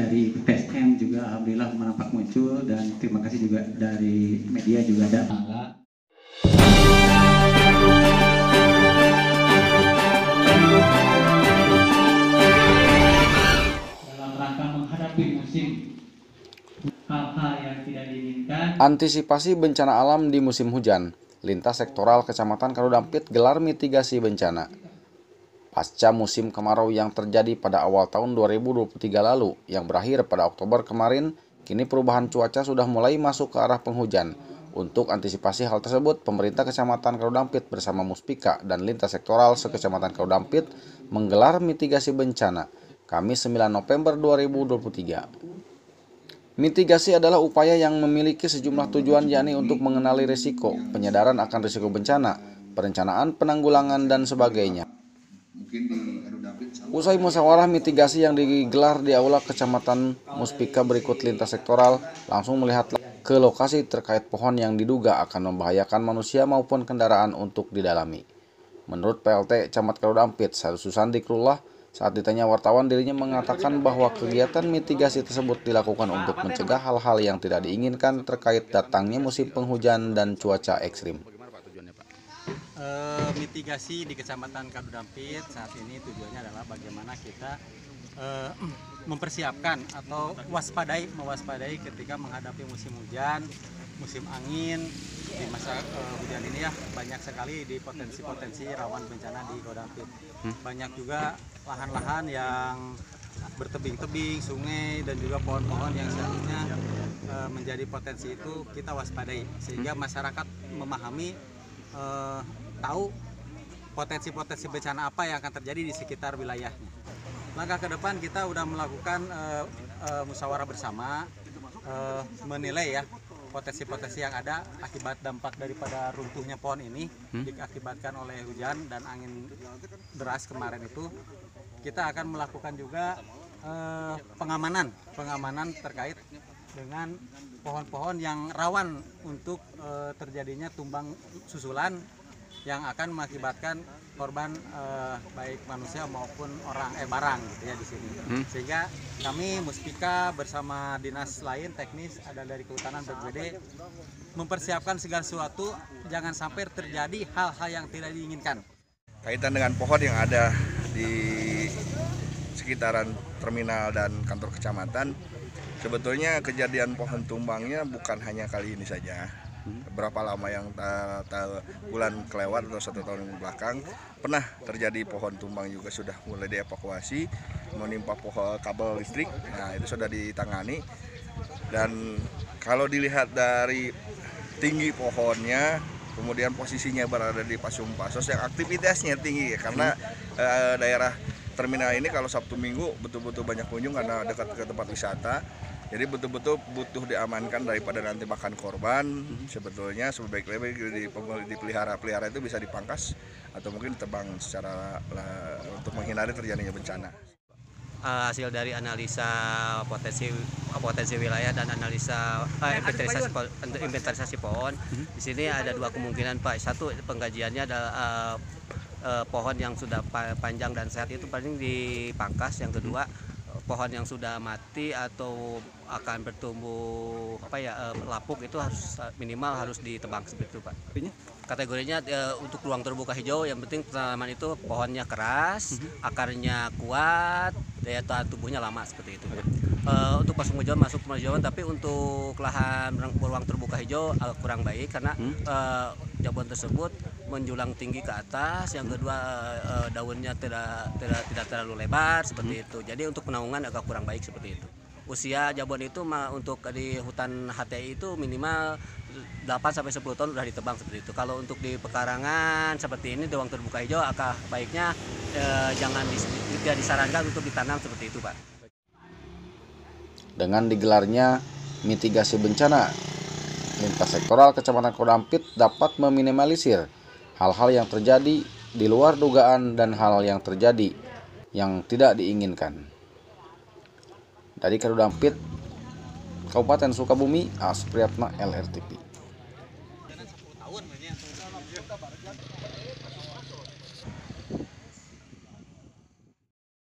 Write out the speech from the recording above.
dari PSM juga alhamdulillah nampak muncul, dan terima kasih juga dari media juga ada. Dalam rangka menghadapi musim hal-hal yang tidak diinginkan. Antisipasi bencana alam di musim hujan, lintas sektoral Kecamatan Karudampit gelar mitigasi bencana. Pasca musim kemarau yang terjadi pada awal tahun 2023 lalu yang berakhir pada Oktober kemarin, kini perubahan cuaca sudah mulai masuk ke arah penghujan. Untuk antisipasi hal tersebut, pemerintah Kecamatan Karudampit bersama Muspika dan lintas sektoral se-Kecamatan Karudampit menggelar mitigasi bencana Kamis 9 November 2023. Mitigasi adalah upaya yang memiliki sejumlah tujuan, yakni untuk mengenali risiko, penyedaran akan risiko bencana, perencanaan penanggulangan, dan sebagainya. Usai musyawarah mitigasi yang digelar di Aula Kecamatan, Muspika berikut lintas sektoral langsung melihat ke lokasi terkait pohon yang diduga akan membahayakan manusia maupun kendaraan untuk didalami. Menurut PLT Camat Karudampit, Susan Dikrullah, saat ditanya wartawan, dirinya mengatakan bahwa kegiatan mitigasi tersebut dilakukan untuk mencegah hal-hal yang tidak diinginkan terkait datangnya musim penghujan dan cuaca ekstrim. Mitigasi di Kecamatan Karudampit saat ini tujuannya adalah bagaimana kita mempersiapkan atau mewaspadai ketika menghadapi musim hujan, musim angin. Di masa hujan ini ya banyak sekali di potensi-potensi rawan bencana di Karudampit. Banyak juga lahan-lahan yang bertebing-tebing, sungai, dan juga pohon-pohon yang seharusnya menjadi potensi itu kita waspadai, sehingga masyarakat memahami, tahu potensi-potensi bencana apa yang akan terjadi di sekitar wilayahnya. Langkah ke depan kita sudah melakukan musyawarah bersama, menilai ya potensi-potensi yang ada akibat dampak daripada runtuhnya pohon ini diakibatkan oleh hujan dan angin deras kemarin itu. Kita akan melakukan juga pengamanan terkait dengan pohon-pohon yang rawan untuk terjadinya tumbang susulan yang akan mengakibatkan korban baik manusia maupun barang gitu ya di sini. Sehingga kami Muspika bersama dinas lain teknis ada dari Kehutanan BPBD mempersiapkan segala sesuatu jangan sampai terjadi hal-hal yang tidak diinginkan. Kaitan dengan pohon yang ada di sekitaran terminal dan kantor kecamatan, sebetulnya kejadian pohon tumbangnya bukan hanya kali ini saja. Berapa lama yang bulan kelewat atau 1 tahun belakang pernah terjadi pohon tumbang juga sudah mulai dievakuasi, menimpa pohon kabel listrik. Nah, itu sudah ditangani, dan kalau dilihat dari tinggi pohonnya, kemudian posisinya berada di Pasung Pasos yang aktivitasnya tinggi ya, karena daerah terminal ini kalau Sabtu Minggu betul-betul banyak pengunjung karena dekat ke tempat wisata. Jadi betul-betul butuh diamankan daripada nanti makan korban. Sebetulnya sebaik-baiknya dipelihara itu bisa dipangkas atau mungkin ditebang secara untuk menghindari terjadinya bencana. Hasil dari analisa potensi wilayah dan analisa inventarisasi pohon, di sini ada 2 kemungkinan, Pak. Satu, pengkajiannya adalah pohon yang sudah panjang dan sehat itu paling dipangkas. Yang kedua, pohon yang sudah mati atau akan bertumbuh lapuk itu minimal harus ditebang seperti itu, Pak. Kategorinya untuk ruang terbuka hijau, yang penting tanaman itu pohonnya keras, akarnya kuat, daya tahan tubuhnya lama seperti itu. Untuk pasung hijauan masuk penghijauan, tapi untuk lahan ruang terbuka hijau kurang baik karena jabon tersebut menjulang tinggi ke atas. Yang kedua, daunnya tidak terlalu lebar seperti itu. Jadi untuk penanggungan agak kurang baik seperti itu. Usia jabon itu untuk di hutan HTI itu minimal 8-10 tahun sudah ditebang seperti itu. Kalau untuk di pekarangan seperti ini, di ruang terbuka hijau, agak baiknya tidak disarankan untuk ditanam seperti itu, Pak. Dengan digelarnya mitigasi bencana, lintas sektoral Kecamatan Karudampit dapat meminimalisir hal-hal yang terjadi di luar dugaan dan hal yang terjadi yang tidak diinginkan. Dari Karudampit, Kabupaten Sukabumi, Aspriyatna, LRTP.